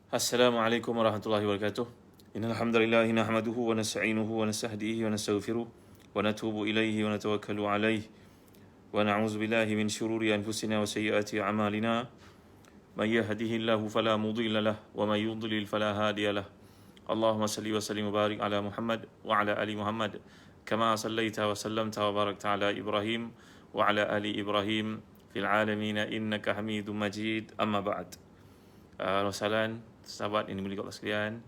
Assalamualaikum warahmatullahi wabarakatuh. Innal hamdalillah nahmaduhu wa nasta'inuhu wa nastahdihi wa nastaghfiruh wa natubu ilaihi wa natawakkalu alaihi wa na'udzu billahi min shururi anfusina wa sayyiati a'malina. May yahdihillahu fala mudilla lahu wa may yudlil fala hadiya lahu. Allahumma salli wa sallim wa barik ala Muhammad wa ala ali Muhammad kama sallaita wa sallamta wa barakta ala Ibrahim wa ala ali Ibrahim fil alamin innaka Hamidum Majid. Amma ba'd. Wassalam, sahabat yang dimiliki Allah sekalian.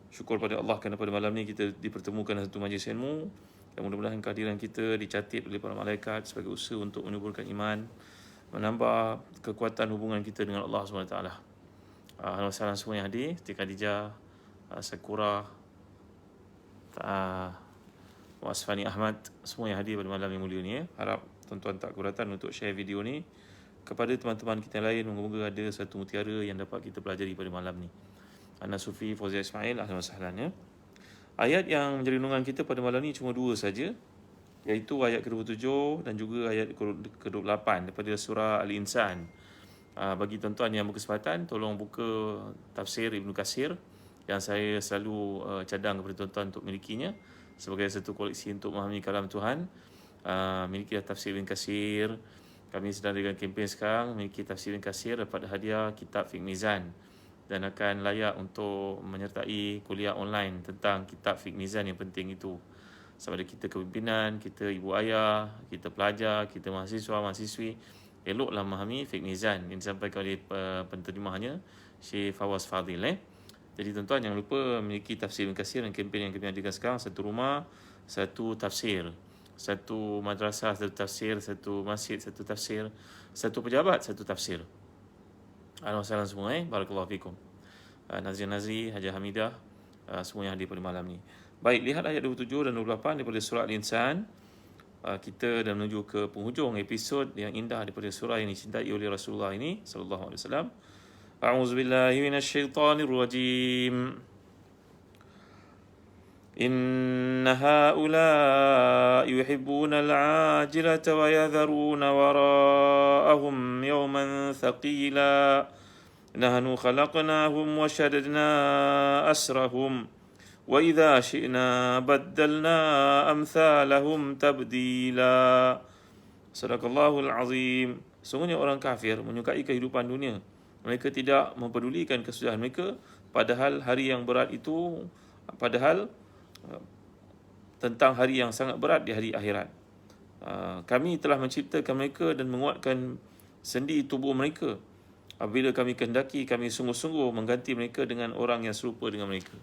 Syukur pada Allah kerana pada malam ni kita dipertemukan dalam satu majlis ilmu, dan mudah-mudahan kehadiran kita dicatat oleh para malaikat sebagai usaha untuk menyuburkan iman, menambah kekuatan hubungan kita dengan Allah SWT. Wassalam semua yang hadir, Siti Khadijah, Sakura, Wasfani Ahmad, semua yang hadir pada malam yang mulia ni. Harap tuan-tuan tak keberatan untuk share video ni kepada teman-teman kita lain. Moga-moga ada satu mutiara yang dapat kita pelajari pada malam ni. Ana Sufi Fauzia Ismail, ahlan wa sahlan ya. Ayat yang menjadi renungan kita pada malam ni cuma dua saja, iaitu ayat ke-27 dan juga ayat ke-28 daripada surah Al-Insan. Bagi tuan-tuan yang berkesempatan, tolong buka tafsir Ibnu Katsir yang saya selalu cadang kepada tuan-tuan untuk milikinya sebagai satu koleksi untuk memahami kalam Tuhan. Milikilah tafsir Ibnu Katsir. Kami sedang dengan kempen sekarang, memiliki tafsir Ibn Katsir dapat hadiah kitab Fiqh Mizan, dan akan layak untuk menyertai kuliah online tentang kitab Fiqh Mizan yang penting itu. Sama ada kita kepimpinan, kita ibu ayah, kita pelajar, kita mahasiswa, mahasiswi, eloklah memahami Fiqh Mizan yang disampaikan oleh penterjemahnya, Syekh Fawaz Fadil. Jadi tuan-tuan jangan lupa memiliki tafsir Ibn Katsir dan kempen yang kami adakan sekarang, satu rumah, satu tafsir. Satu madrasah, satu tafsir, satu masjid, satu tafsir, satu pejabat, satu tafsir. Alhamdulillah semua barakallahu fikum. Nazri, Hajah Hamidah, semua yang hadir pada malam ni. Baik, lihat ayat 27 dan 28 daripada surah Al-Insan. Kita dah menuju ke penghujung episod yang indah daripada surah yang dicintai oleh Rasulullah ini sallallahu alaihi wasallam. A'udzubillahi minasyaitonir rajim. إن هؤلاء يحبون العاجلة ويذرون وراءهم يوما ثقيلا نحن خلقناهم وشددنا أسرهم وإذا شئنا بدلنا أمثالهم تبديلا. Sadaqallahul Azim. Sungguhnya orang kafir menyukai kehidupan dunia. Mereka tidak mempedulikan kesudahan mereka, padahal hari yang berat itu, tentang hari yang sangat berat di hari akhirat. Kami telah menciptakan mereka dan menguatkan sendi tubuh mereka. Apabila kami kehendaki, kami sungguh-sungguh mengganti mereka dengan orang yang serupa dengan mereka.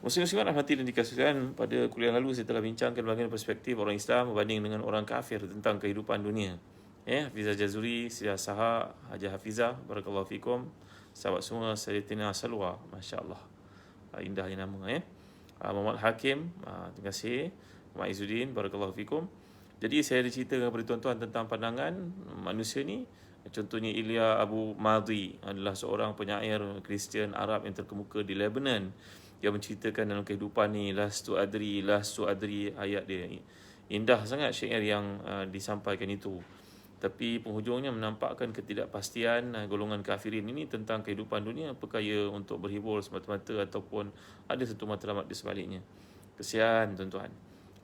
Muslim-muslimat rahmati dan dikasihan, pada kuliah lalu saya telah bincangkan bagaimana perspektif orang Islam berbanding dengan orang kafir tentang kehidupan dunia. Hafizah Jazuri, Siti Saha, Hajah Hafizah, barakallahu fikum. Sahabat semua, Sayyidatina Salwa, masya-Allah. Indahnya nama Muhammad Hakim, terima kasih. Muhammad Izzuddin, barakallahu fikum. Jadi saya diceritakan kepada tuan-tuan tentang pandangan manusia ni. Contohnya Ilya Abu Madhi adalah seorang penyair Kristian Arab yang terkemuka di Lebanon, yang menceritakan dalam kehidupan ni, lastu adri, ayat dia. Indah sangat syair yang disampaikan itu. Tapi penghujungnya menampakkan ketidakpastian golongan kafirin ini tentang kehidupan dunia, perkaya untuk berhibur semata-mata ataupun ada satu matlamat di sebaliknya. Kesian tuan-tuan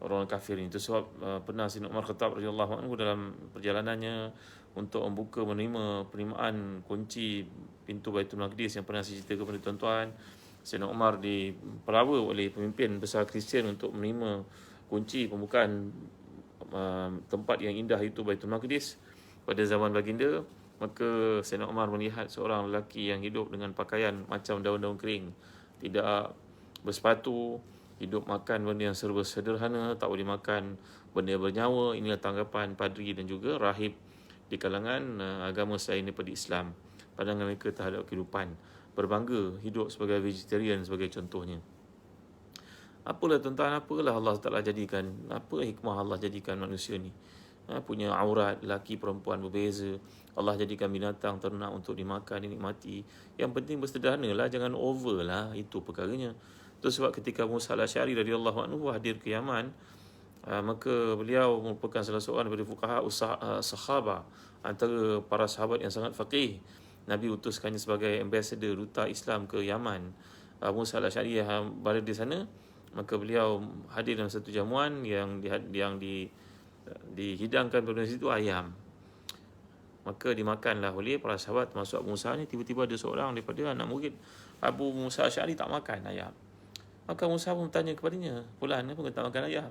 orang kafir ini. Itu sebab pernah Sayyidina Umar Khattab radhiyallahu anhu dalam perjalanannya untuk membuka menerima penerimaan kunci pintu Baitul Maqdis yang pernah saya ceritakan kepada tuan-tuan, Sayyidina Umar dipelawa oleh pemimpin besar Kristian untuk menerima kunci pembukaan tempat yang indah itu, Baitul Maqdis, pada zaman baginda. Maka Sayyidina Umar melihat seorang lelaki yang hidup dengan pakaian macam daun-daun kering, tidak bersepatu, hidup makan benda yang serba sederhana, tak boleh makan benda bernyawa. Inilah tanggapan padri dan juga rahib di kalangan agama selain daripada Islam. Pandangan mereka terhadap kehidupan, berbangga hidup sebagai vegetarian sebagai contohnya. Apalah tuan-tuan, apalah Allah Ta'ala jadikan, apa hikmah Allah jadikan manusia ni punya aurat, lelaki perempuan berbeza. Allah jadikan binatang ternak untuk dimakan, dinikmati. Yang penting bersederhana lah, jangan over lah, itu perkaranya. Itu sebab ketika Musa al-Asy'ari radhiyallahu anhu hadir ke Yaman, maka beliau merupakan salah seorang daripada fuqaha sahabah, antara para sahabat yang sangat faqih. Nabi utuskannya sebagai ambassador, duta Islam ke Yaman. Abu Musa al-Asy'ari berada di sana, maka beliau hadir dalam satu jamuan yang dihidangkan pada situ ayam. Maka dimakanlah oleh para sahabat termasuk Abu Musa ni. Tiba-tiba ada seorang daripada anak murid Abu Musa al-Asy'ari tak makan ayam. Maka Musa pun bertanya kepadanya, "Fulan, kenapa kau tak makan ayam?"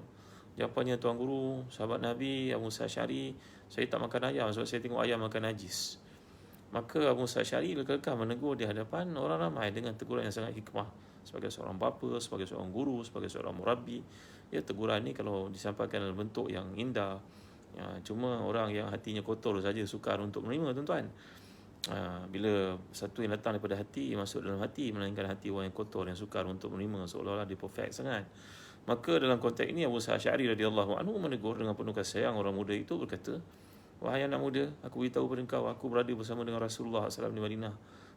Jawapannya, "Tuan Guru, sahabat Nabi Abu Musa al-Asy'ari, saya tak makan ayam sebab saya tengok ayam makan najis." Maka Abu Musa al-Asy'ari kekal menegur di hadapan orang ramai dengan teguran yang sangat hikmah. Sebagai seorang bapa, sebagai seorang guru, sebagai seorang murabbi, ya, teguran ni kalau disampaikan dalam bentuk yang indah, ya, cuma orang yang hatinya kotor saja sukar untuk menerima, tuan-tuan. Bila satu yang datang daripada hati masuk dalam hati, melainkan hati orang yang kotor yang sukar untuk menerima, seolah-olah dia perfect sangat. Maka dalam konteks ini Abu Musa al-Asy'ari radhiyallahu anhu menegur dengan penuh kasih sayang orang muda itu, berkata, "Wahai anak muda, aku beritahu kepada engkau, aku berada bersama dengan Rasulullah SAW di Madinah.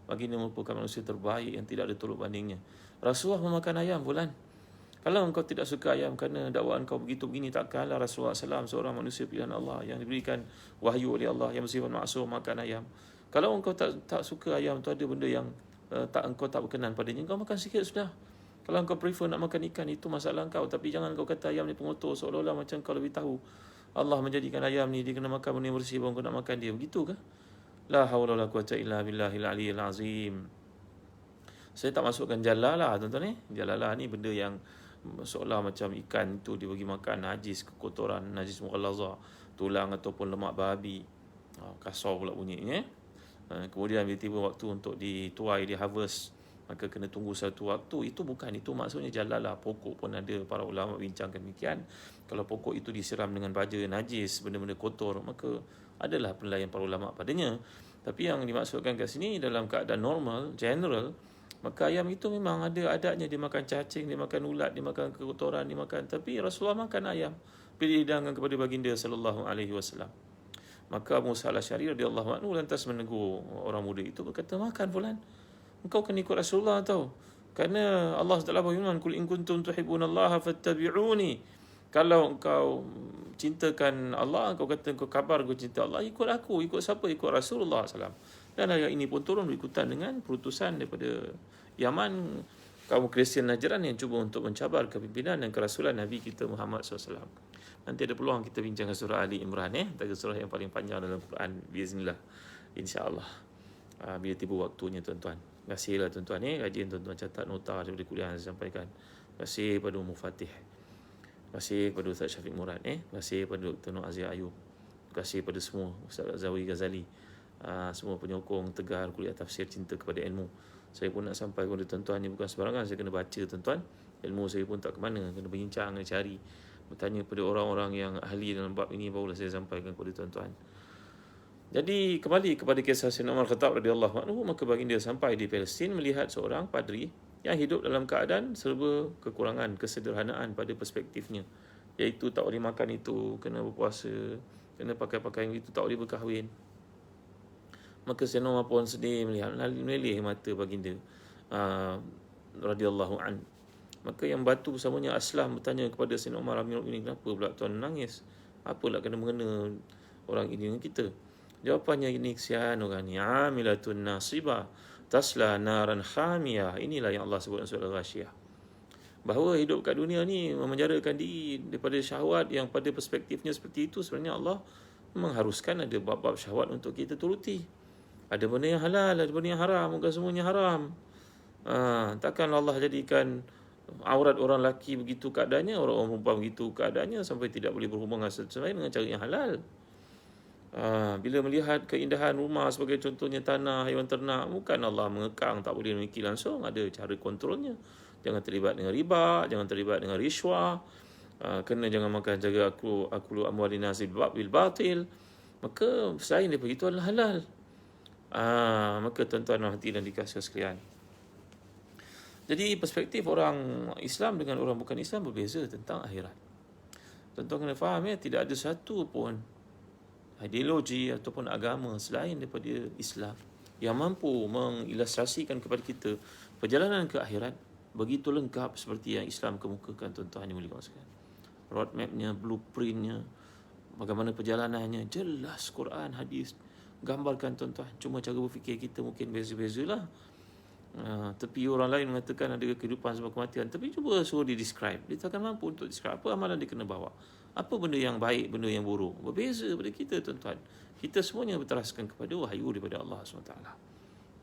Baginda merupakan manusia terbaik yang tidak ada tolak bandingnya. Rasulullah memakan ayam, Fulan. Kalau engkau tidak suka ayam kerana dakwaan kau begitu begini, takkanlah Rasulullah SAW, seorang manusia pilihan Allah yang diberikan wahyu oleh Allah, yang bersifat maksum, makan ayam. Kalau engkau tak suka ayam tu, ada benda yang engkau tak berkenan padanya, engkau makan sikit sudah. Kalau engkau prefer nak makan ikan, itu masalah engkau. Tapi jangan kau kata ayam ni pengotor, seolah-olah macam kau lebih tahu. Allah menjadikan ayam ni dia kena makan benda yang bersih baru kau nak makan dia. Begitu ke? La haula wala quwata illa billahil aliyyil azim." Saya tak masukkan jalalah, tuan-tuan ni. Jalalah ni benda yang seolah macam ikan tu dia bagi makan najis, kekotoran, najis mughallaza, tulang ataupun lemak babi. Kasar pula bunyinya. Kemudian bila tiba waktu untuk dituai, di harvest, maka kena tunggu satu waktu. Itu bukan, itu maksudnya jalalah. Pokok pun ada para ulama bincangkan demikian. Kalau pokok itu disiram dengan baja najis, benda-benda kotor, maka adalah penilaian para ulama padanya. Tapi yang dimaksudkan kat sini dalam keadaan normal, general, maka ayam itu memang ada adatnya. Dia makan cacing, dia makan ulat, dia makan kekotoran, dia makan. Tapi Rasulullah makan ayam bila dihidangkan kepada baginda sallallahu alaihi wasallam. Maka Abu Musa al-Asy'ari radhiyallahu anhu lantas menegur orang muda itu, berkata, "Makan, Fulan. Engkau kena ikut Rasulullah tau. Kerana Allah Taala berfirman, "Qul in kuntum tuhibbunallaha fattabi'uni." Kalau engkau cintakan Allah, engkau kata engkau kabar engkau cinta Allah, ikut aku. Ikut siapa? Ikut Rasulullah SAW. Dan ayat ini pun turun berikutan dengan perutusan daripada Yaman, kaum Kristian Najran yang cuba untuk mencabar kepimpinan dan kerasulan Nabi kita Muhammad SAW. Nanti ada peluang kita bincangkan surah Ali Imran, antara surah yang paling panjang dalam Quran, biiznillah, insya-Allah. Bila tiba waktunya, tuan-tuan. Terima kasihlah, tuan-tuan. Rajin tuan-tuan catat nota daripada kuliah yang saya sampaikan. Terima kasih kepada Ummu Fatih. Terima kasih kepada Ustaz Syafiq Murad. Terima kasih kepada Dr. Nur Azia Ayub. Terima kasih kepada semua, Ustaz Zawi Ghazali. Semua penyokong tegar kuliah tafsir cinta kepada ilmu. Saya pun nak sampai kepada tuan-tuan, ni bukan sembarangan. Saya kena baca, tuan-tuan. Ilmu saya pun tak ke mana. Kena bincang, kena cari. Bertanya kepada orang-orang yang ahli dalam bab ini, barulah saya sampaikan kepada tuan-tuan. Jadi kembali kepada kisah Sayyidina Umar Khattab radhiyallahu anhu, maka baginda sampai di Palestin melihat seorang padri yang hidup dalam keadaan serba kekurangan, kesederhanaan pada perspektifnya, iaitu tak boleh makan itu, kena berpuasa, kena pakai pakaian itu, tak boleh berkahwin. Maka Sayyidina Umar pun sedih melihat, meleleh mata baginda radhiyallahu anhu. Maka yang batu bersamanya Aslam bertanya kepada Sayyidina Umar, "Amirul Mukminin, kenapa pula tuan menangis? Apalah kena mengena orang ini dengan kita?" Jawapannya, "Ini kesian orang ni, amilatun nasibah, tasla naran khamiyah." Inilah yang Allah sebut dalam surah Al-Ghasyiyah. Bahawa hidup kat dunia ni memenjarakan diri daripada syahwat yang pada perspektifnya seperti itu. Sebenarnya Allah mengharuskan ada bab-bab syahwat untuk kita turuti. Ada benda yang halal, ada benda yang haram, bukan semuanya haram. Takkan Allah jadikan aurat orang lelaki begitu keadaannya, orang perempuan begitu keadaannya sampai tidak boleh berhubungan satu sama lain dengan cara yang halal. Bila melihat keindahan rumah sebagai contohnya tanah, haiwan ternak, bukan Allah mengekang tak boleh memiliki langsung, ada cara kontrolnya. Jangan terlibat dengan riba, jangan terlibat dengan riswah, kena jangan makan jaga akulu amwalin nas bil batil. Maka selain daripada itu adalah halal. Maka tuan-tuan dan hati dan dikasihi sekalian, jadi perspektif orang Islam dengan orang bukan Islam berbeza tentang akhirat. Tuan-tuan kena faham, tidak ada satu pun ideologi ataupun agama selain daripada Islam yang mampu mengilustrasikan kepada kita perjalanan ke akhirat begitu lengkap seperti yang Islam kemukakan, tuan-tuan yang mulia sekalian. Roadmapnya, blueprintnya, bagaimana perjalanannya, jelas Quran, hadis. gambarkan tuan-tuan. Cuma cara berfikir kita mungkin beza-bezalah. Tapi orang lain mengatakan ada kehidupan sebab kematian. Tapi cuba suruh dia describe. Dia takkan mampu untuk describe. Apa amalan dia kena bawa? Apa benda yang baik, benda yang buruk? Berbeza daripada kita tuan-tuan. Kita semuanya berteraskan kepada wahyu daripada Allah SWT.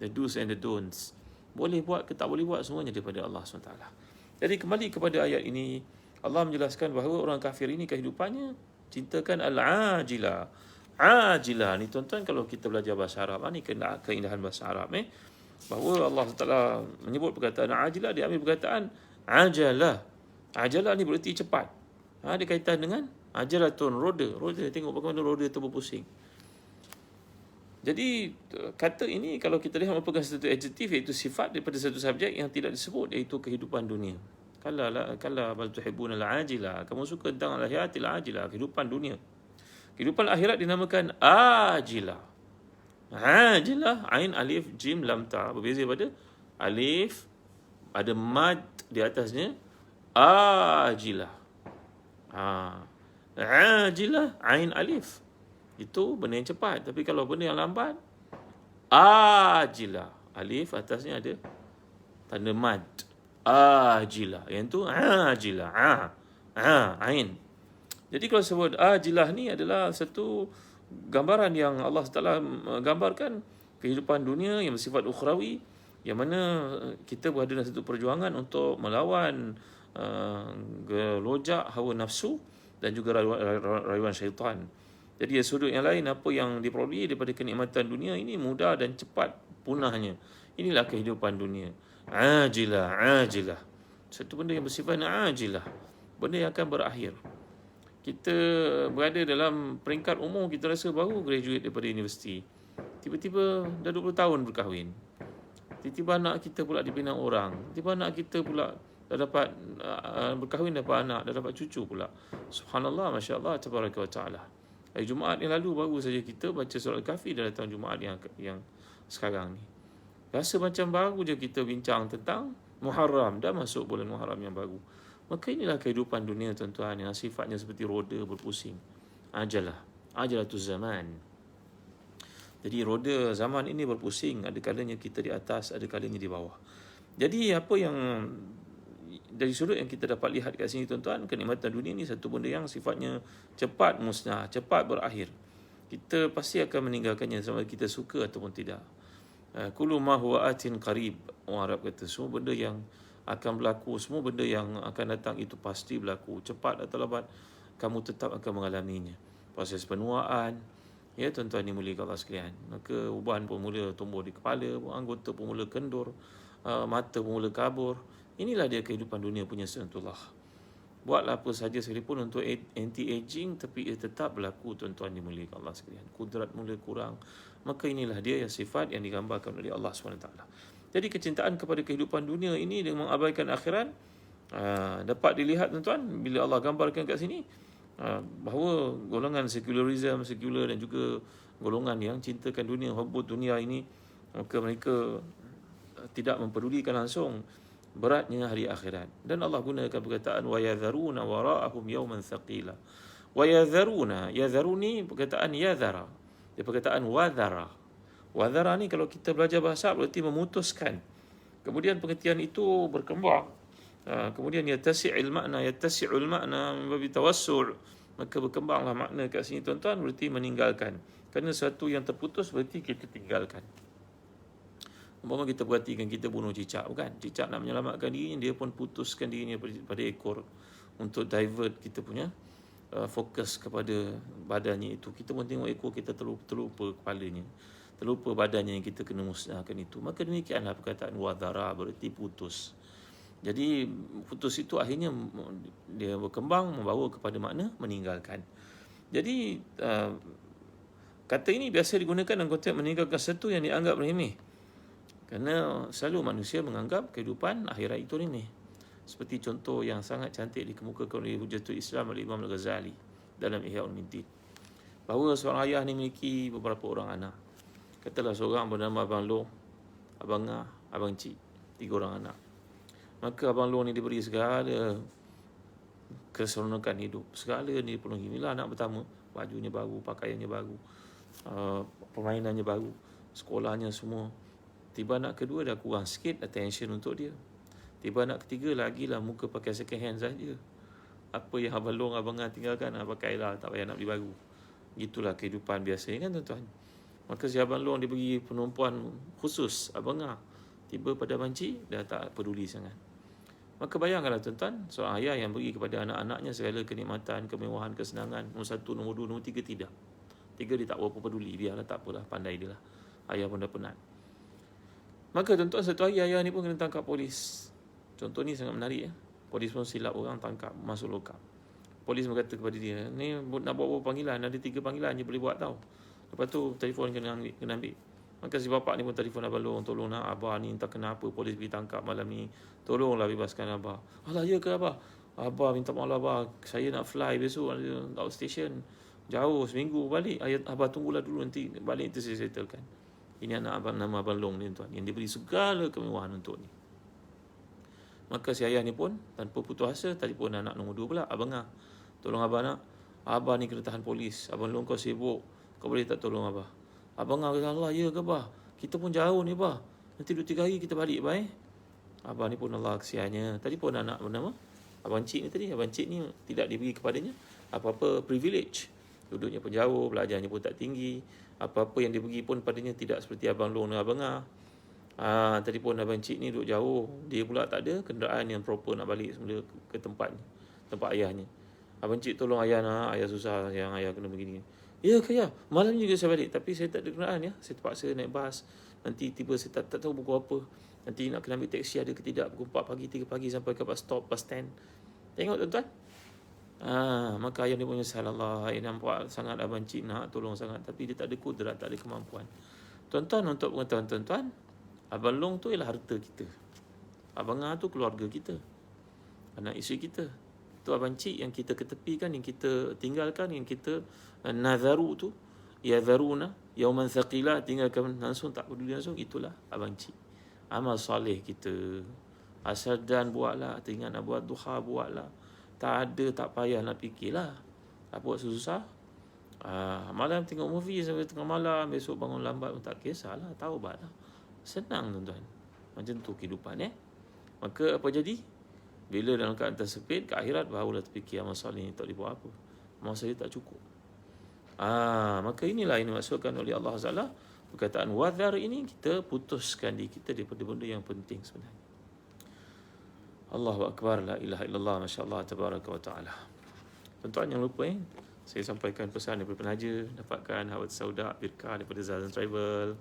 The do's and the don'ts. Boleh buat ke tak boleh buat, semuanya daripada Allah SWT. Jadi kembali kepada ayat ini, Allah menjelaskan bahawa orang kafir ini kehidupannya cintakan al-ajilah. Ajilah ni tuan-tuan, kalau kita belajar bahasa Arab, ni keindahan bahasa Arab bahawa Allah Taala menyebut perkataan ajilah, dia ambil perkataan ajalah. Ajalah ni bererti cepat. Ada kaitan dengan ajalatun, roda. Tengok bagaimana roda itu berpusing. Jadi kata ini kalau kita lihat merupakan satu adjektif, iaitu sifat daripada satu subjek yang tidak disebut, iaitu kehidupan dunia. Kala bal tuhibbuna al-ajilah, kamu suka tentang al-hayatil ajilah, kehidupan dunia. Kehidupan akhirat dinamakan ajilah. Ajilah, ain alif jim lam ta, berbeza pada alif ada mad di atasnya, ajilah. Ajilah ain alif, itu benda yang cepat. Tapi kalau benda yang lambat, ajilah, alif atasnya ada tanda mad, ajilah, yang tu ajilah, ain. Jadi kalau sebut ajilah ni adalah satu gambaran yang Allah Taala gambarkan kehidupan dunia yang bersifat ukhrawi, yang mana kita berada dalam satu perjuangan untuk melawan gelojak hawa nafsu dan juga rayuan syaitan. Jadi dari sudut yang lain, apa yang diperoleh daripada kenikmatan dunia ini mudah dan cepat punahnya. Inilah kehidupan dunia. Ajilah. Satu benda yang bersifat ajilah, benda yang akan berakhir. Kita berada dalam peringkat umur, kita rasa baru graduate daripada universiti. Tiba-tiba dah 20 tahun berkahwin. Tiba-tiba anak kita pula dibina orang. Tiba-tiba anak kita pula dah dapat berkahwin, dapat anak, dah dapat cucu pula. Subhanallah, Masya Allah, Tabaraka wa Ta'ala. Hari Jumaat yang lalu baru saja kita baca surah Al-Kahfi, dah datang Jumaat yang sekarang ni. Rasa macam baru je kita bincang tentang Muharram. Dah masuk bulan Muharram yang baru. Maka inilah kehidupan dunia tuan-tuan, yang sifatnya seperti roda berpusing. Ajalatul zaman. Jadi roda zaman ini berpusing, ada kalanya kita di atas, ada kalanya di bawah. Jadi apa yang dari sudut yang kita dapat lihat kat sini tuan-tuan, kenikmatan dunia ni satu benda yang sifatnya cepat musnah, cepat berakhir. Kita pasti akan meninggalkannya sama kita suka ataupun tidak. Kullu ma huwa atin qarib, orang Arab kata, semua benda yang akan berlaku, semua benda yang akan datang itu pasti berlaku. Cepat atau lambat, kamu tetap akan mengalaminya. Proses penuaan, ya tuan-tuan ni mulia Allah sekalian. Maka uban pun mula tumbuh di kepala, anggota pun mula kendur, mata pun mula kabur. Inilah dia kehidupan dunia punya sunnatullah. Buatlah apa sahaja sekalipun untuk anti-aging, tapi ia tetap berlaku tuan-tuan ni mulia Allah sekalian. Kudrat mula kurang. Maka inilah dia yang sifat yang digambarkan oleh Allah SWT. Jadi kecintaan kepada kehidupan dunia ini dengan mengabaikan akhirat dapat dilihat tuan-tuan bila Allah gambarkan kat sini bahawa golongan sekular dan juga golongan yang cintakan dunia, hubbud dunia ini, maka mereka tidak mempedulikan langsung beratnya hari akhirat. Dan Allah gunakan perkataan wa yadharuna wara'ahum yawman thaqila. Wa yadharuna, yadharuni perkataan yadhara. Dia perkataan wadhara. Wadhara ni kalau kita belajar bahasa berarti memutuskan. Kemudian pengertian itu berkembang. Kemudian yattasi'ul makna babi tawassul. Maka berkembanglah makna kat sini tuan-tuan, berarti meninggalkan. Kerana sesuatu yang terputus berarti kita tinggalkan. Umpama kita perhatikan kita bunuh cicak, bukan? Cicak nak menyelamatkan dirinya, dia pun putuskan dirinya pada ekor untuk divert kita punya fokus kepada badannya itu. Kita pun tengok ekor kita terlupa kepalanya, terlupa badannya yang kita kena musnahkan itu. Maka demikianlah perkataan wadhara, berarti putus. Jadi putus itu akhirnya dia berkembang membawa kepada makna meninggalkan. Jadi kata ini biasa digunakan dalam konteks meninggalkan sesuatu yang dianggap remeh. Kerana selalu manusia menganggap kehidupan akhirat itu remeh. Seperti contoh yang sangat cantik dikemukakan oleh Hujjatul Islam Al-Imam Al-Ghazali dalam Ihya Ulumuddin, bahawa seorang ayah ni memiliki beberapa orang anak. Katalah seorang bernama Abang Long, Abang Ngah, Abang Cik, 3 orang anak. Maka Abang Long ni diberi segala keseronokan hidup, segala ni dipenuhi. Inilah anak pertama, bajunya baru, pakaiannya baru, permainannya baru, sekolahnya semua. Tiba anak kedua dah kurang sikit attention untuk dia. Tiba anak ketiga lagilah muka pakai second hand saja. Apa yang abang long abang tinggalkan, pakailah, tak payah nak beli baru. Itulah kehidupan biasa ni kan tuan-tuan. Maka si abang long dia bagi penumpuan khusus abang tiba pada abang cik dah tak peduli sangat. Maka bayangkanlah tuan-tuan, seorang ayah yang beri kepada anak-anaknya segala kenikmatan, kemewahan, kesenangan. Nombor 1, nombor 2, nombor 3 tidak. 3 dia tak berapa peduli, biarlah tak apalah, pandai dia lah. Ayah pun dah penat. Maka tuan-tuan, satu hari ayah ni pun kena tangkap polis. Contoh ni sangat menarik ya. Polis pun silap orang, tangkap, masuk lokap. Polis berkata kepada dia, ni nak buat beberapa panggilan, ada 3 panggilan je boleh buat tau. Lepas tu telefon kena ambil. Maka si bapak ni pun telefon abang long, tolong nak abah ni entah kenapa polis pergi tangkap malam ni, tolonglah bebaskan abah. Alah ya ke abah? Abah minta maaf abah, saya nak fly besok out station, jauh seminggu balik. Abah tunggulah dulu, nanti balik nanti saya settlekan. Ini anak abang, nama abang long ni tuan, yang diberi segala kemewahan untuk ni. Maka si ayah ni pun tanpa putus asa telefon anak nombor 2 pula, abang tolong abah nak, abah ni kena tahan polis, abang long kau sibuk, kau boleh tak tolong abah? Abang kata, Allah ya ke bah? Kita pun jauh ni bah, nanti 2-3 hari kita balik bah. Abang ni pun Allah kesiannya, tadi pun anak bernama abang cik ni tadi, abang cik ni tidak diberi kepadanya apa-apa privilege. Duduknya pun jauh, belajarnya pun tak tinggi, apa-apa yang diberi pun padanya tidak seperti abang long dan abang tadi pun abang cik ni duduk jauh, dia pula tak ada kenderaan yang proper nak balik semula ke tempat ayahnya. Abang cik tolong ayah nak, ayah susah, yang ayah kena begini. Ya ke ya, malam juga saya balik, tapi saya tak ada kenderaan ya, saya terpaksa naik bas. Nanti tiba saya tak tahu pukul apa, nanti nak kena ambil taksi ada ke tidak, pukul 4 pagi, 3 pagi sampai ke bus stop, bus stand. Tengok tuan-tuan. Maka ayah ni punya salah, nampak sangat abang cik nak tolong sangat, tapi dia tak ada kudrat, tak ada kemampuan. Tuan-tuan, untuk pengetahuan tuan-tuan, abang long tu ialah harta kita, abang tu keluarga kita, anak isteri kita. Tu abang cik yang kita ketepikan, yang kita tinggalkan, yang kita nazaru tu, ya zaruna yauman thaqila, tinggalkan langsung, tak peduli langsung. Itulah abang cik. Amal soleh kita, asal dan buatlah, teringat nak buat duha buatlah, tak ada tak payah nak fikirlah, tak buat susah. Malam tengok movie sampai tengah malam, besok bangun lambat pun tak kisahlah, taubatlah. Senang tuan-tuan. Macam tu kehidupan Maka apa jadi? Bila dalam keadaan tersepit ke akhirat, barulah terfikir amal soleh ni tak boleh buat apa, amal soleh tak cukup. Maka inilah yang dimaksudkan oleh Allah Azza perkataan wadhar ini, kita putuskan diri kita daripada benda yang penting sebenarnya. Allahu Akbar, la ilaha illallah, masya-Allah, tabaraka wa taala. Tuan-tuan jangan lupa saya sampaikan pesan daripada penaja, dapatkan Hawat Sauda Birkah daripada Zazan Travel.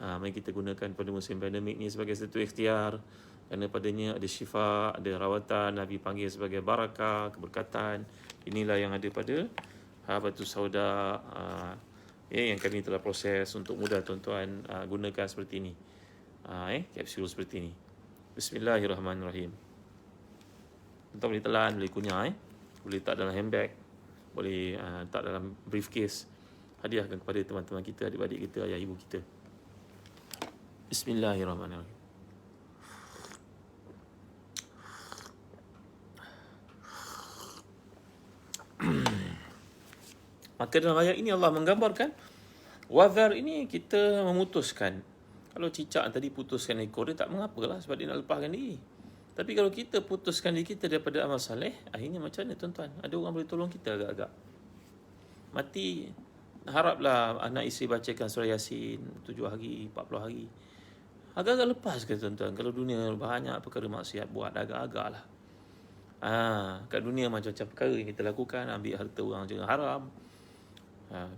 Mari kita gunakan pada musim pandemik ni sebagai satu ikhtiar, kerana padanya ada syifa, ada rawatan, Nabi panggil sebagai barakah, keberkatan. Inilah yang ada pada Habatus Sauda yang kami telah proses untuk mudah tuan-tuan gunakan seperti ini. Kapsul seperti ini. Bismillahirrahmanirrahim. Tuan boleh telan, boleh kunyah, boleh letak dalam handbag, boleh letak dalam briefcase. Hadiahkan kepada teman-teman kita, adik-adik kita, ayah ibu kita. Bismillahirrahmanirrahim. Maka dalam ayat ini Allah menggambarkan wadhar ini kita memutuskan. Kalau cicak tadi putuskan ekor dia, tak mengapalah sebab dia nak lepaskan diri. Tapi kalau kita putuskan diri kita daripada amal saleh, akhirnya macam mana tuan-tuan? Ada orang boleh tolong kita agak-agak. Mati, haraplah anak isteri bacakan surah Yasin 7 hari, 40 hari. Agak-agak lepas ke tuan-tuan? Kalau dunia banyak perkara maksiat buat, agak-agak lah. Kat dunia macam-macam perkara yang kita lakukan, ambil harta orang jangan haram,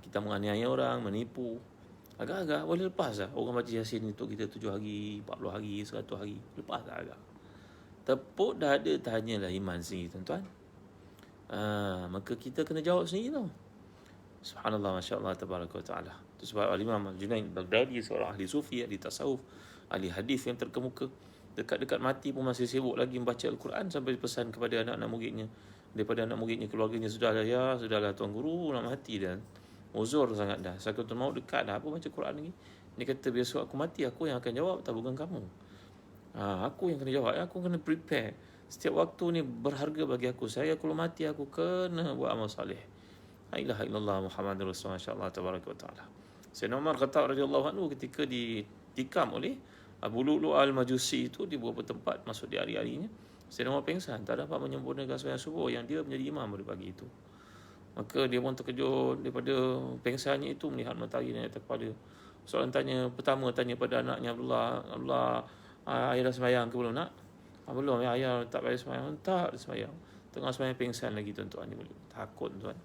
kita menganiaya orang, menipu. Agak-agak boleh lepas lah. Orang baca Yasin untuk kita 7 hari, 40 hari, 100 hari. Lepas lah agak. Tepuk dada, tanyalah iman sendiri tuan-tuan. Maka kita kena jawab sendiri tau. Subhanallah, masya-Allah, tabaraka wa taala. Itu sebab Al-Imam Al-Junaid Baghdadi, seorang ahli sufi, ahli tasawuf, ahli hadis yang terkemuka, dekat-dekat mati pun masih sibuk lagi membaca Al-Quran, sampai pesan kepada anak-anak muridnya, daripada anak muridnya, keluarganya, sudahlah tuan guru nak mati dah, uzur sangat dah, sakaratul maut dekat dah, apa baca Quran lagi. Dia kata besok aku mati, aku yang akan jawab, tak bukan kamu. Aku yang kena jawab, aku kena prepare. Setiap waktu ni berharga bagi aku. Saya kalau mati aku kena buat amal soleh. La ilaha illallah Muhammadur Rasulullah, masya-Allah, tabaraka wa taala. Sayyidina Umar Khattab radhiyallahu anhu ketika ditikam oleh Abu Lu'lu' al-Majusi itu di beberapa tempat, masuk di hari-harinya, Sayyidina Umar pengsan, tak dapat menyempurnakan sembahyang subuh yang dia menjadi imam pada pagi itu. Maka dia pun terkejut daripada pengsannya itu, melihat matahari naik atas kepala. Soalan pertama tanya pada anaknya Abdullah, ayah dah sembahyang ke belum nak? Belum ya, ayah tak payah sembahyang. Tak sembahyang. Tengah sembahyang pengsan lagi tuan-tuan. Takut tuan.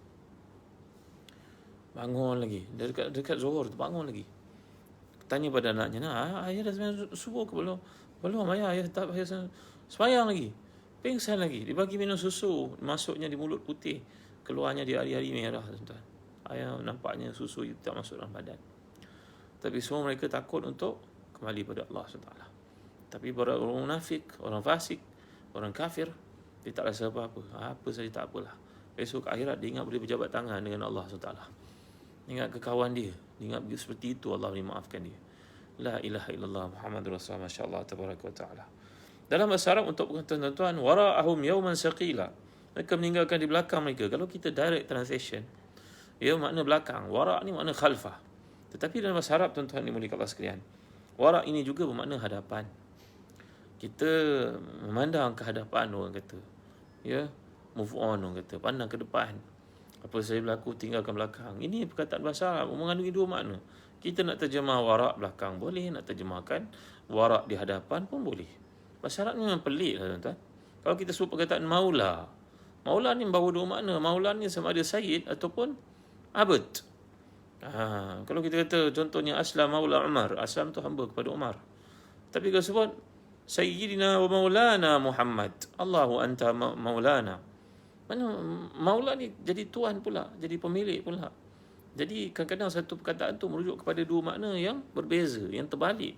Bangun lagi. Dekat Zuhur tu bangun lagi. Tanya pada anaknya, nak, ayah dah sembahyang subuh ke belum? Belum ayah tak payah sembahyang lagi. Pengsan lagi. Dibagi minum susu, masuknya di mulut putih, keluarnya di hari-hari merah tuan-tuan. Ayah nampaknya susu itu tak masuk dalam badan. Tapi semua mereka takut untuk kembali pada Allah SWT. Tapi para orang munafik, orang fasik, orang kafir, dia tak rasa apa-apa. Apa saja tak apalah. Esok akhirat dia ingat boleh berjabat tangan dengan Allah SWT. Ingat ke kawan dia. Ingat seperti itu Allah boleh maafkan dia. La ilaha illallah Muhammadur Rasulullah, masya-Allah tabaraka wa taala. Dalam bahasa Arab untuk tuan-tuan, wara'ahum yawman saqila. Mereka meninggalkan di belakang mereka. Kalau kita direct translation, ia makna belakang. Wara' ni makna khalfah. Tetapi dalam bahasa Arab, tuan-tuan dimuliakan Allah sekalian, wara' ini juga bermakna hadapan. Kita memandang ke hadapan, orang kata. Ya, move on, orang kata. Pandang ke depan. Apa saja berlaku, tinggalkan belakang. Ini perkataan bahasa Arab mengandungi dua makna. Kita nak terjemah wara' belakang boleh, nak terjemahkan wara' di hadapan pun boleh. Bahasa Arab ni memang pelik lah, tuan-tuan. Kalau kita sebut perkataan maula, maula ni membawa dua makna. Maula ni sama ada sayyid ataupun abd. Kalau kita kata contohnya Aslam maula Umar, Aslam tu hamba kepada Umar. Tapi kalau sebut Sayyidina wa maulana Muhammad, Allahu anta maulana, mana maula ni jadi tuan pula, jadi pemilik pula. Jadi kadang-kadang satu perkataan tu merujuk kepada dua makna yang berbeza, yang terbalik.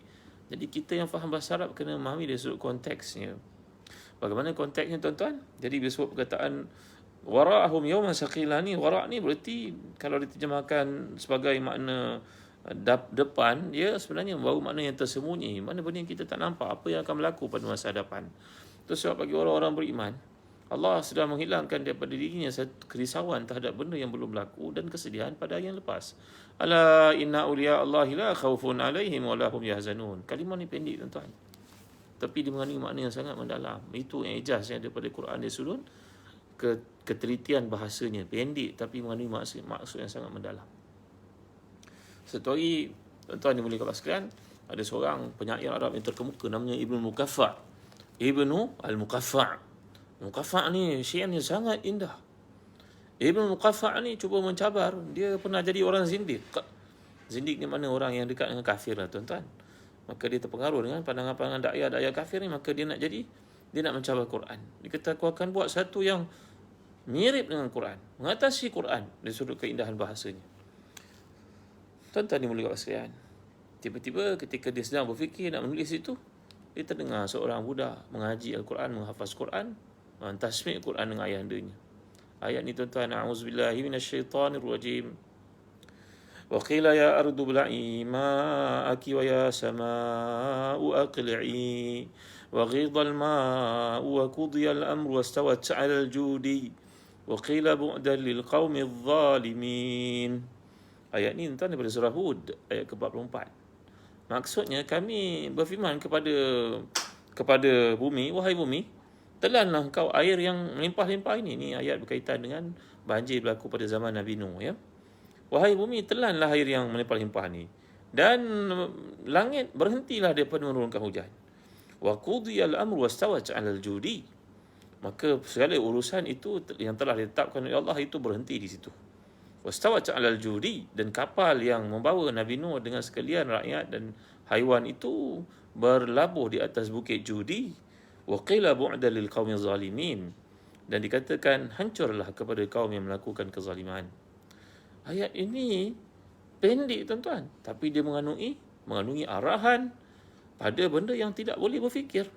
Jadi kita yang faham bahasa Arab kena memahami dari sudut konteksnya. Bagaimana konteksnya tuan-tuan? Jadi bila sebut perkataan wara'ahum yawman saqila ni, wara' ni berarti kalau diterjemahkan sebagai makna depan, dia sebenarnya membawa makna yang tersembunyi, mana benda yang kita tak nampak, apa yang akan berlaku pada masa hadapan. Itu sebab bagi orang-orang beriman, Allah sedang menghilangkan daripada dirinya satu kerisauan terhadap benda yang belum berlaku dan kesedihan pada yang lepas. Ala inna awliya Allahi la khawfun alaihim wa lahum yahzanun. Kalimah ni pendek tuan-tuan, tapi dia mengandungi makna yang sangat mendalam. Itu yang ijaz yang daripada Quran dia sulun. Ketelitian bahasanya pendek tapi mengandungi maksud yang sangat mendalam. Satu hari, tuan-tuan dimuliakan Allah sekalian, ada seorang penyair Arab yang terkemuka namanya Ibnu Mukaffa'. Ibnu al-Mukaffa'. Mukaffa' ni syair yang sangat indah. Ibnu Mukaffa' ni cuba mencabar, dia pernah jadi orang zindik. Zindik ni mana orang yang dekat dengan kafir lah tuan-tuan. Maka dia terpengaruh dengan pandangan-pandangan dakwah kafir ni, maka dia nak mencabar Quran. Dia kata, aku akan buat satu yang mirip dengan Quran, mengatasi Quran dari sudut keindahan bahasanya. Tuan-tuan dimuliakan Allah sekalian, tiba-tiba ketika dia sedang berfikir nak menulis itu, dia terdengar seorang budak mengaji Al-Quran, menghafaz Quran, mentasmi' Quran dengan ayahandanya. Ayat ni tuan-tuan, a'udzubillahi minasyaitanir rajim. Wa qila ya ardu bla'i ma'aki wa ya sama'u aqli'i wa ghidha al-ma'u wa qudiya al-amru wastawat 'ala al-judi wa qila bu'dan lil qaumidh zalimin. Ayat ni tuan daripada surah Hud ayat ke-44. Maksudnya kami berfirman kepada bumi, wahai bumi, telanlah engkau air yang melimpah-limpah ini. Ini ayat berkaitan dengan banjir berlaku pada zaman Nabi Nuh, ya. Wahai bumi, telanlah air yang melimpah-limpah ni, dan langit berhentilah daripada menurunkan hujan. Wa qudiyal amru wastawat 'alal judi. Maka segala urusan itu yang telah ditetapkan oleh Allah itu berhenti di situ. Wastawat 'alal judi, dan kapal yang membawa Nabi Nuh dengan sekalian rakyat dan haiwan itu berlabuh di atas bukit Judi. Wa qila bu'dan lil qaumil zalimin, dan dikatakan hancurlah kepada kaum yang melakukan kezaliman. Ayat ini pendek tuan-tuan, tapi dia mengandungi arahan pada benda yang tidak boleh berfikir,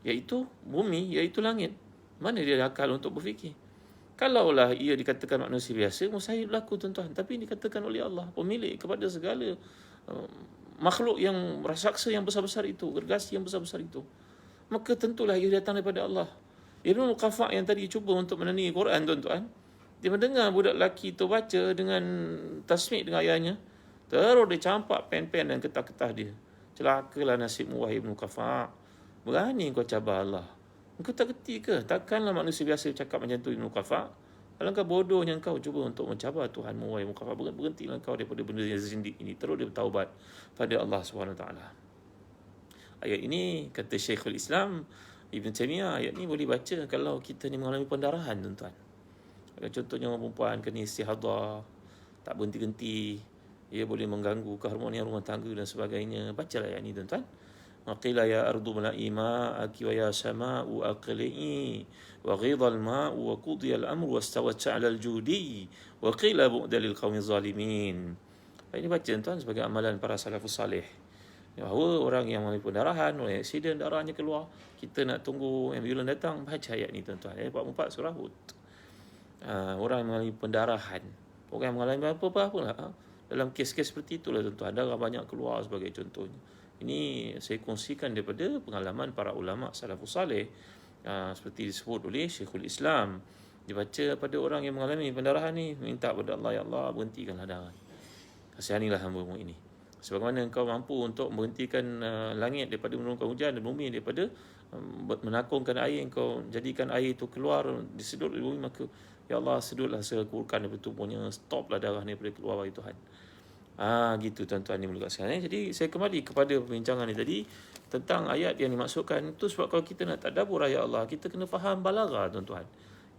iaitu bumi, iaitu langit. Mana dia ada akal untuk berfikir? Kalaulah ia dikatakan manusia biasa, mustahil berlaku tuan-tuan. Tapi dikatakan oleh Allah, pemilik kepada segala makhluk yang raksasa yang besar-besar itu, gergasi yang besar-besar itu, maka tentulah ia datang daripada Allah. Ibnu Mukaffa' yang tadi cuba untuk menandingi Quran tuan-tuan, dia mendengar budak lelaki itu baca dengan tasmik dengan ayahnya, Terus dia campak pen-pen dan ketah-ketah dia. Celakalah nasibmu wahai Ibnu Qafa'. Berani kau cabar Allah. Engkau tak kerti ke? Takkanlah manusia biasa cakap macam tu Ibnu Qafa'. Alangkah bodohnya engkau cuba untuk mencabar Tuhanmu wahai Ibnu Qafa'. Berhentilah engkau daripada benda yang zindik ini. Terus dia bertaubat pada Allah SWT. Ayat ini kata Syekhul Islam Ibn Taymiyah, ayat ni boleh baca kalau kita ni mengalami pendarahan, tuan-tuan. Contohnya orang perempuan kena istihadah, tak berhenti-henti, ia boleh mengganggu keharmonian rumah tangga dan sebagainya. Bacalah ayat ni, tuan-tuan. Waqila ya ardu mala'i ma'aki wa ya sama'u aqli'i wa ghidha al-ma'u wa qudiya al-amru wa stawat 'ala al-judi wa qila bu'da lil qaumi zalimin. Ayat ini baca, tuan-tuan, sebagai amalan para salafus salih. Bahawa orang yang mengalami pendarahan, oleh aksiden darahnya keluar, kita nak tunggu ambulans datang, baca ayat ni, tuan-tuan. Ayat 44 surah Hud. Orang yang mengalami pendarahan, orang yang mengalami apa-apa lah, dalam kes-kes seperti itulah, tuan-tuan, darah banyak keluar sebagai contohnya. Ini saya kongsikan daripada pengalaman para ulama salafus salih, seperti disebut oleh Syekhul Islam. Dibaca pada orang yang mengalami pendarahan ni, minta kepada Allah, ya Allah, berhentikanlah darah, kasihanilah hamba-Mu ini. Sebagaimana engkau mampu untuk menghentikan langit daripada menurunkan hujan dan bumi daripada menakungkan air, engkau jadikan air itu keluar disedut dari bumi, maka ya Allah, sedutlah segala keburukan daripada tubuhnya, stoplah darah ni daripada keluar, wahai Tuhan. Gitu, tuan-tuan yang mulia sekalian. Jadi saya kembali kepada perbincangan ni tadi tentang ayat yang dimaksudkan itu, sebab kalau kita nak tadabbur ayat Allah, kita kena faham balaghah, tuan-tuan.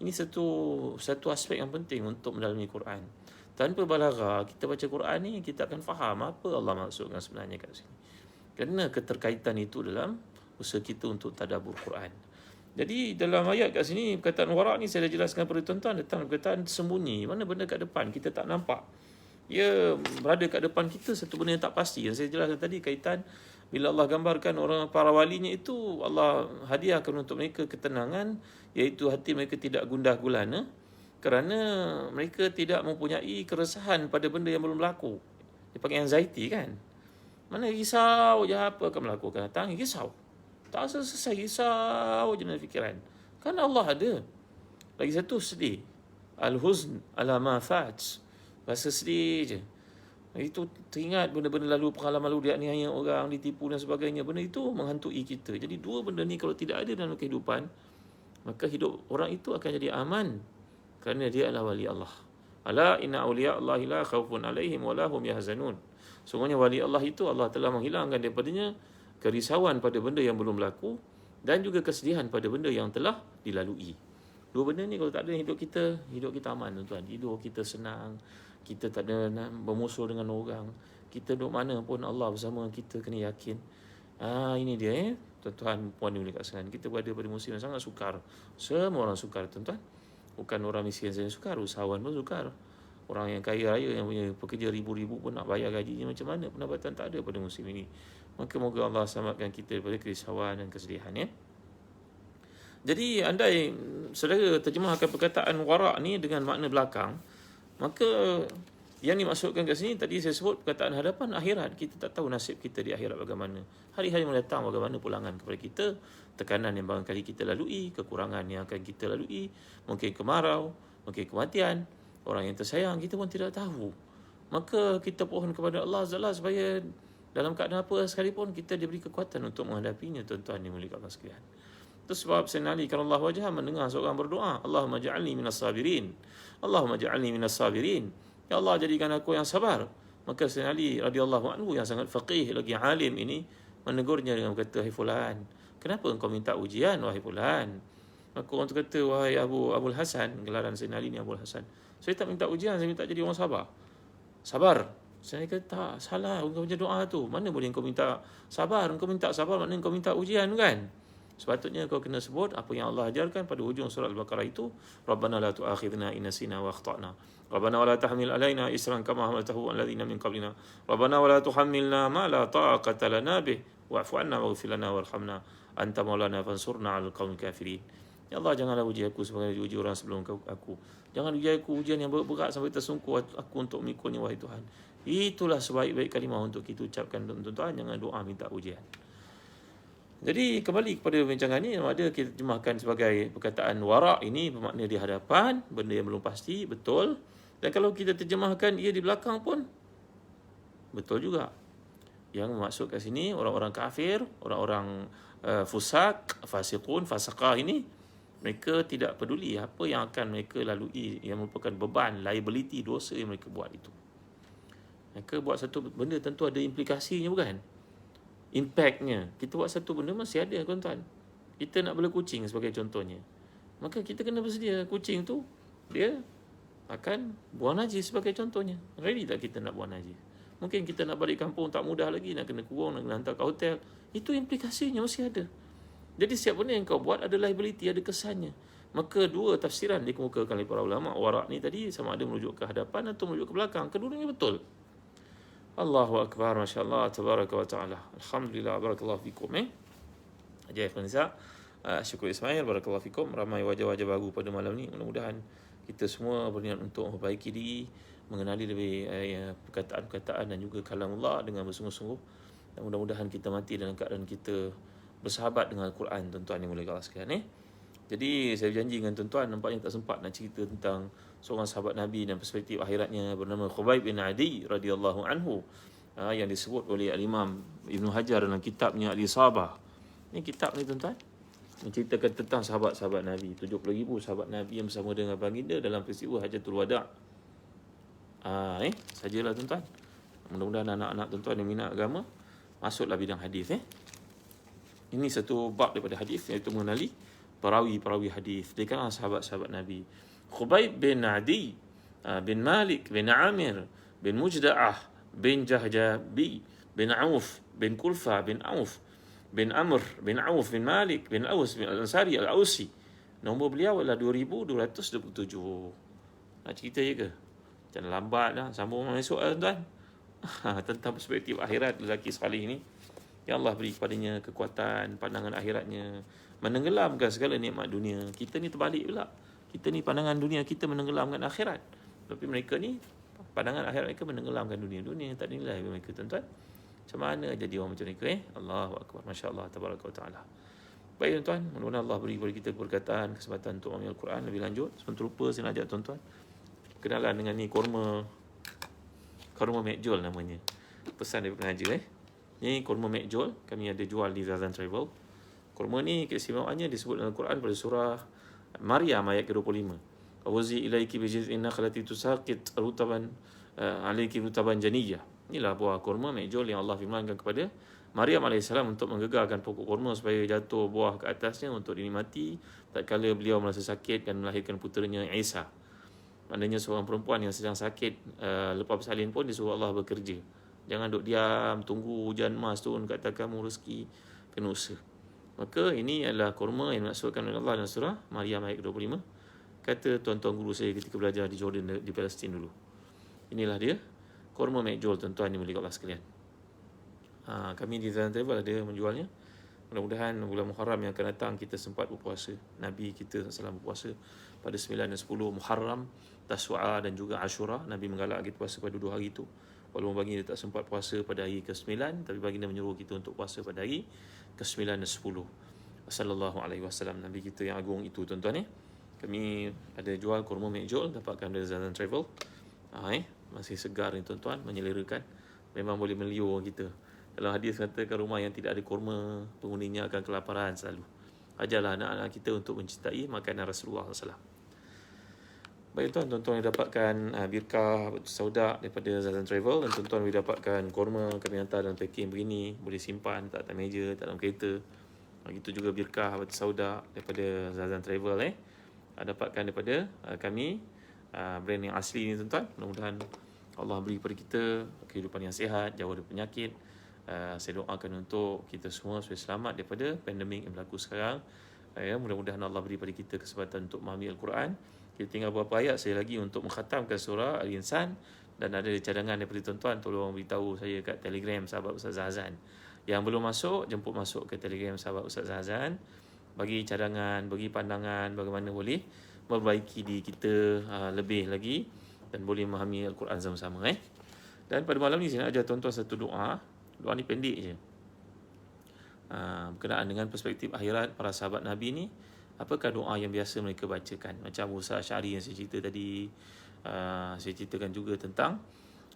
Ini satu aspek yang penting untuk mendalami Quran. Tanpa balaghah, kita baca Quran ni, kita akan faham apa Allah maksudkan sebenarnya kat sini. Kerana keterkaitan itu dalam usaha kita untuk tadabbur Quran. Jadi dalam ayat kat sini, perkataan wara' ni saya dah jelaskan kepada tuan-tuan, datang perkataan sembunyi. Mana benda kat depan kita tak nampak, ia berada kat depan kita, satu benda yang tak pasti. Yang saya jelaskan tadi, kaitan bila Allah gambarkan orang para walinya itu, Allah hadiahkan untuk mereka ketenangan, iaitu hati mereka tidak gundah gulana, kerana mereka tidak mempunyai keresahan pada benda yang belum berlaku. Dia panggil anxiety, kan? Mana risau je apa akan berlaku akan datang, risau. Tak selesai risau je dalam fikiran. Kan Allah ada. Lagi satu sedih. Al-huzn ala ma fat. Rasa sedih je. Itu teringat benda-benda lalu, pengalaman lalu, dianiaya orang, ditipu dan sebagainya. Benda itu menghantui kita. Jadi dua benda ni kalau tidak ada dalam kehidupan, maka hidup orang itu akan jadi aman. Kerana dia adalah wali Allah. Ala inna awliya Allahi la khawfun alaihim wa lahum yahzanun. Sungguhnya wali Allah itu, Allah telah menghilangkan daripadanya kerisauan pada benda yang belum berlaku dan juga kesedihan pada benda yang telah dilalui. Dua benda ni kalau tak ada, hidup kita aman, tuan-tuan. Hidup kita senang, kita tak ada bermusuh dengan orang, kita duduk mana pun Allah bersama kita, kena yakin. Ini dia, tuan-tuan, puan ni dekat sana. Kita berada pada musim yang sangat sukar. Semua orang sukar, tuan-tuan. Bukan orang miskin saja sukar, usahawan pun sukar. Orang yang kaya raya yang punya pekerja ribu-ribu pun nak bayar gajinya macam mana? Pendapatan tak ada pada musim ini. Maka moga Allah selamatkan kita daripada kerisauan dan kesedihan, ya. Jadi andai saudara terjemahkan perkataan wara' ni dengan makna belakang, maka yang dimaksudkan kat sini tadi saya sebut perkataan hadapan akhirat. Kita tak tahu nasib kita di akhirat bagaimana. Hari-hari mendatang bagaimana pulangan kepada kita, tekanan yang barangkali kita lalui, kekurangan yang akan kita lalui, mungkin kemarau, mungkin kematian, orang yang tersayang, kita pun tidak tahu. Maka kita pohon kepada Allah Azza supaya dalam keadaan apa sekalipun kita diberi kekuatan untuk menghadapinya, tuan-tuan yang mulia Allah sekalian. Itu sebab Sayyidina Ali karramallahu wajhah mendengar seorang berdoa, Allahumma ja'alni minas sabirin. Allahumma ja'alni minas sabirin. Ya Allah, jadikan aku yang sabar. Maka Sayyidina Ali radhiyallahu anhu yang sangat faqih lagi alim ini menegurnya dengan berkata, hai fulan, kenapa engkau minta ujian, wahai fulan? Maka orang tu kata, wahai Abul Hasan, gelaran Sayyidina Ali ni Abul Hasan, saya tak minta ujian, saya minta jadi orang sabar. Saya kata, tak, salah engkau punya doa tu. Mana boleh engkau minta sabar? Engkau minta sabar maknanya engkau minta ujian, kan? Sepatutnya kau kena sebut apa yang Allah ajarkan pada hujung surah Al-Baqarah itu, Rabbana la tu'akhidna in nasina wa akhtana. Rabbana wa la tahmil alaina isran kama hamaltahu 'alal ladzina min qablina. Rabbana wa la tuhammilna ma la taqata lana bih wa'fu 'anna waghfir lana warhamna anta maulana fansurna 'alal qaumil kafirin. Ya Allah, janganlah uji aku sebagai uji orang sebelum aku. Jangan uji aku ujian yang berat sampai tersungkur aku untuk mengikutnya, wahai Tuhan. Itulah sebaik-baik kalimah untuk kita ucapkan, tuan-tuan. Jangan doa minta ujian. Jadi kembali kepada perbincangan ni, ada kita terjemahkan sebagai perkataan wara' ini bermakna di hadapan, benda yang belum pasti, betul. Dan kalau kita terjemahkan ia di belakang pun Betul juga. Yang maksud kat sini orang-orang kafir, orang-orang fusak, fasiqun, fasaqah ini, mereka tidak peduli apa yang akan mereka lalui yang merupakan beban, liability, dosa yang mereka buat itu. Mereka buat satu benda tentu ada implikasinya, bukan? Impactnya. Kita buat satu benda masih ada, tuan-tuan. Kita nak bela kucing sebagai contohnya. Maka kita kena bersedia. Kucing tu, dia akan buang najis sebagai contohnya. Ready tak kita nak buang najis? Mungkin kita nak balik kampung tak mudah lagi, nak kena kurung, nak kena hantar ke hotel. Itu implikasinya masih ada. Jadi setiap benda yang kau buat ada liability, ada kesannya. Maka dua tafsiran dikemukakan oleh para ulama. Warak ni tadi sama ada merujuk ke hadapan atau merujuk ke belakang. Kedua-duanya betul. Allahu Akbar, Masya Allah, Tabaraka wa Ta'ala. Alhamdulillah, Barakallahu fikum. Ajaib Nisa, syukur Ismail, Barakallahu fikum. Ramai wajah-wajah baru pada malam ni. Mudah-mudahan kita semua berniat untuk memperbaiki diri, mengenali lebih perkataan-perkataan dan juga kalam Allah dengan bersungguh-sungguh. Dan mudah-mudahan kita mati dalam keadaan kita bersahabat dengan Al-Quran, tuan-tuan yang mulia Allah sekalian. Jadi saya janji dengan tuan-tuan, nampaknya tak sempat nak cerita tentang seorang sahabat Nabi dan perspektif akhiratnya bernama Khubayb bin Adi radhiyallahu anhu, yang disebut oleh Al-Imam Ibn Hajar dalam kitabnya Al-Isabah. Ini kitab ni tuan-tuan menceritakan tentang sahabat-sahabat Nabi, 70,000 sahabat Nabi yang bersama dengan baginda dalam peristiwa Hajatul Wada'. Sajalah tuan-tuan. Mudah-mudahan anak-anak tuan-tuan yang minat agama masuklah bidang hadis. Ini satu bab daripada hadis, iaitu mengenali perawi-perawi hadis di kalangan sahabat-sahabat Nabi. Khubayb bin Adi bin Malik bin Amir bin Mujda'ah bin Jahjabi bin Auf bin Kulfa bin Auf bin Amr bin Auf bin Malik bin Aus bin Al-Ansari Al-Ausi. Nombor beliau adalah 2227. Nak cerita je ke? Jangan lambat dah. Sambung esok lah tuan-tuan. Tentang perspektif akhirat lelaki salih ni. Ya Allah beri kepadanya kekuatan pandangan akhiratnya, menenggelamkan segala nikmat dunia. Kita ni terbalik pula. Kita ni pandangan dunia kita menenggelamkan akhirat. Tapi mereka ni pandangan akhirat mereka menenggelamkan dunia. Dunia tak nilai mereka, tuan-tuan. Macam mana jadi orang macam mereka? Allahu Akbar. Masya Allah. Tabaraka wa ta'ala. Baik tuan-tuan. Mudah-mudahan Allah beri kepada kita keberkatan, kesempatan untuk memahami Al-Quran lebih lanjut. Sebelum terlupa saya nak ajak tuan-tuan kenalan dengan ni kurma McJool namanya. Pesan dari pengajar. Ni kurma McJool, kami ada jual di Zazan Travel. Kurma ni keistimewaannya disebut dalam Al-Quran pada surah Maryam ayat ke-25. Awzi ilaiki bijiz'in nakhlati tusaqit rutaban alayki rutaban janiyah. Inilah buah kurma McJool yang Allah firmankan kepada Maryam AS untuk menggegarkan pokok kurma supaya jatuh buah ke atasnya untuk dinikmati tatkala beliau merasa sakit dan melahirkan puteranya Isa. Maknanya seorang perempuan yang sedang sakit lepas bersalin pun disuruh Allah bekerja. Jangan duduk diam, tunggu hujan emas turun kat atas kamu, rezeki, kena usaha. Maka ini adalah kurma yang dimaksudkan oleh Allah dalam surah Maryam ayat 25. Kata tuan-tuan guru saya ketika belajar di Jordan, di Palestin dulu. Inilah dia, kurma McJool, tuan-tuan yang mulia Allah sekalian. Kami di Zazan Travel ada menjualnya. Mudah-mudahan bulan Muharram yang akan datang kita sempat berpuasa. Nabi kita SAW berpuasa pada 9 dan 10 Muharram, Taswa'a dan juga Ashura. Nabi menggalak kita puasa pada 2 hari itu. Walaupun baginda tak sempat puasa pada hari ke-9, tapi baginda menyuruh kita untuk puasa pada hari ke-9 dan 10. Sallallahu alaihi wasallam, Nabi kita yang agung itu, tuan-tuan. Kami ada jual kurma McJool, dapatkan dari Zazan Travel. Masih segar ni tuan-tuan, menyelerakan. Memang boleh meliur kita. Dalam hadis katakan rumah yang tidak ada kurma, penghuninya akan kelaparan selalu. Ajarlah anak-anak kita untuk mencintai makanan Rasulullah SAW. Baik tuan-tuan yang dapatkan birkah sauda daripada Zazan Travel, dan tuan-tuan boleh dapatkan kurma kami hantar dalam packing begini, boleh simpan tak atas meja, tak dalam kereta. Begitu juga birkah sauda daripada Zazan Travel dapatkan daripada kami, brand yang asli ni tuan-tuan. Mudah-mudahan Allah beri kepada kita kehidupan yang sihat, jauh dari penyakit. Saya doakan untuk kita semua supaya selamat daripada pandemik yang berlaku sekarang. Mudah-mudahan Allah beri kepada kita kesempatan untuk memahami Al-Quran. Kita tinggal beberapa ayat saya lagi untuk mengkhatamkan surah Al-Insan, dan ada cadangan daripada tuan-tuan, tolong beritahu saya kat Telegram sahabat Ustaz Zahazan. Yang belum masuk, jemput masuk ke Telegram sahabat Ustaz Zahazan. Bagi cadangan, bagi pandangan bagaimana boleh memperbaiki diri kita lebih lagi dan boleh memahami Al-Quran sama-sama. Dan pada malam ni saya nak ajar tuan-tuan satu doa. Doa ni pendek je. Berkenaan dengan perspektif akhirat para sahabat Nabi ni, apakah doa yang biasa mereka bacakan? Macam Musa Asy'ari yang saya cerita tadi, saya ceritakan juga tentang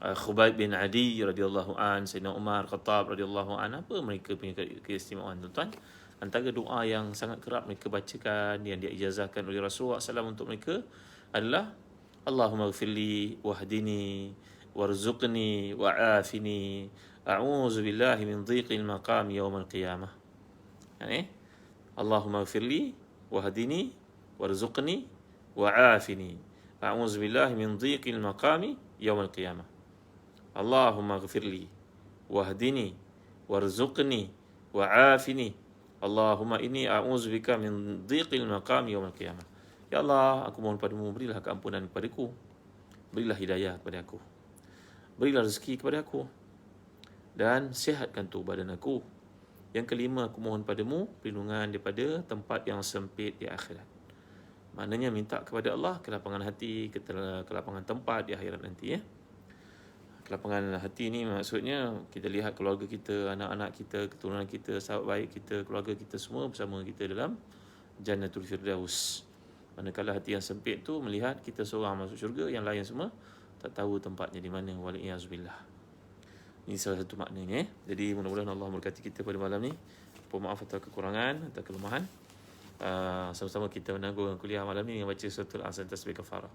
Khubayb bin Adi radhiyallahu an, Sayyidina Umar Khattab radhiyallahu an, apa mereka punya keistimewaan tuan-tuan? Antara doa yang sangat kerap mereka bacakan, yang diijazahkan oleh Rasulullah SAW untuk mereka adalah Allahumma ghfirli wahdini warzuqni wa'afini a'udzu billahi min dhiqil maqam yaumal qiyamah. Allahumma ghfirli wahdini warzuqni wa'afini a'udzu billahi min dhiqil maqami yaumal qiyamah. Allahumma ghfirli wahdini warzuqni wa'afini Allahumma inni a'udzubika min dhiqil maqam yaumil qiyamah. Ya Allah, aku mohon padamu, berilah keampunan kepadaku, berilah hidayah kepada aku, berilah rezeki kepada aku, dan sihatkan tu badan aku. Yang kelima, aku mohon padamu perlindungan daripada tempat yang sempit di akhirat. Maknanya minta kepada Allah kelapangan hati, kelapangan tempat di akhirat nanti, ya. Kelapangan hati ni maksudnya kita lihat keluarga kita, anak-anak kita, keturunan kita, sahabat baik kita, keluarga kita semua bersama kita dalam Jannatul Firdaus. Manakala hati yang sempit tu melihat kita seorang masuk syurga, yang lain semua tak tahu tempatnya di mana. Waliyazubillah. Ini salah satu maknanya. Jadi mudah-mudahan Allah memberkati kita pada malam ni. Mohon maaf atas kekurangan atau kelemahan. Sama-sama kita menanggung kuliah malam ni dengan baca suratul Asr tasbih kafarah.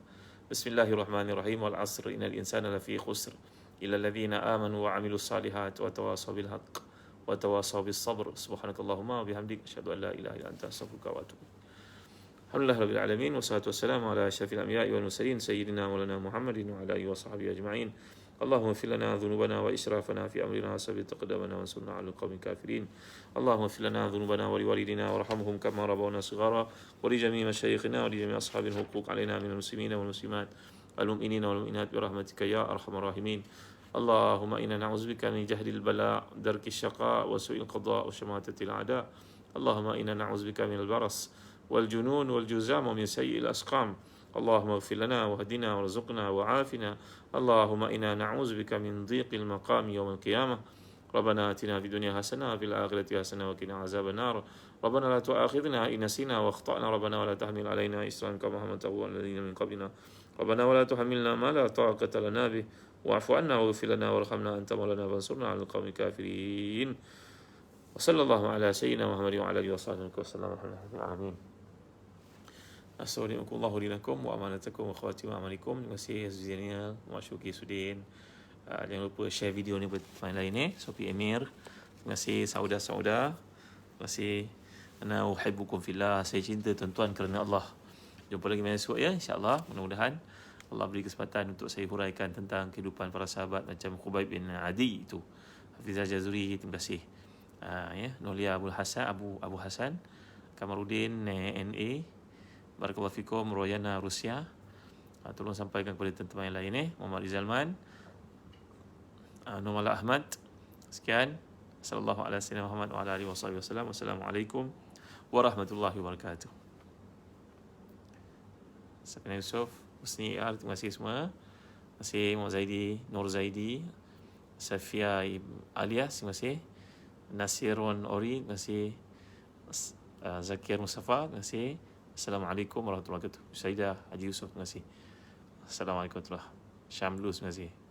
Bismillahirrahmanirrahim. Wal 'asr innal insana lafi khusr illa alladhina amanu wa 'amilus salihat wa tawasaw bil haqq wa tawasaw bis sabr. Subhanakallahumma wa bihamdika asyhadu an la ilaha illa anta astaghfiruka wa atubu ilaik. Alhamdulillah rabbil alamin, wassalatu wassalamu ala asyrafil anbiya'i wal mursalin sayyidina maulana Muhammadin wa ala alihi wa sahbihi ajma'in. اللهم اغفر لنا ذنوبنا وإسرافنا في أمرنا وثبت أقدامنا وانصرنا على القوم الكافرين. اللهم اغفر لنا ذنوبنا ولوالدينا وارحمهم كما ربونا صغارا ولجميع مشايخنا ولجميع أصحاب الحقوق علينا من المسلمين والمسلمات المؤمنين والمؤمنات برحمتك يا أرحم الراحمين. اللهم إنا نعوذ بك من جهل البلاء درك الشقاء وسوء القضاء وشماتة الأعداء. اللهم إنا نعوذ بك من البرص والجنون والجزام ومن سيء الأسقام. اللهم اغفر لنا واهدنا وارزقنا وعافنا. اللهم إنا نعوذ بك من ضيق المقام يوم القيامة. ربنا آتنا في الدنيا حسنة وفي الآخرة حسنة وقنا عذاب النار. ربنا لا تؤاخذنا إن نسينا وأخطأنا. ربنا ولا تحمل علينا إصرا كما حملته على الذين من قبلنا. ربنا ولا تحملنا ما لا طاقة لنا به واعف عنا واغفر لنا وارحمنا أنت مولانا فانصرنا على القوم الكافرين. وصلى الله على سيدنا محمد وعلى آله وصحبه وسلم. آمين. Assalamualaikum warahmatullahi wa amanatakum wa khawati wa amalikum. Terima kasih Aziz Zainal, Masyuki Sudin. Jangan lupa share video ni buat teman lain, Sofi Emir. Terima kasih Sauda. Terima kasih ana uhibbukum fillah. Saya cinta tuan-tuan kerana Allah. Jumpa lagi esok, ya, insya-Allah. Mudah-mudahan Allah beri kesempatan untuk saya huraikan tentang kehidupan para sahabat macam Khubayb bin Adi itu. Hafizah Jazuri, terima kasih. Ya, Nolia Abu Hasan, Kamarudin NA, Barakallahu fikum, Royana Rusia. Tolong sampaikan kepada teman-teman yang lain, Muhammad Rizalman, Numala Ahmad. Sekian. Sallallahu alaihi wasallam Muhammad wa ala alihi wasallam. Wassalamualaikum warahmatullahi wabarakatuh. Safian Yusof, Husni Ar, terima kasih semua. Terima kasih Muhammad Zaidi, Nur Zaidi, Safia Alias, terima kasih. Nasirun Ori, terima kasih. Zakir Mustafa, terima kasih. Assalamualaikum warahmatullahi wabarakatuh. Syaidah Haji Yusuf, terima kasih. Assalamualaikum warahmatullahi wabarakatuh. Syamlus, terima kasih.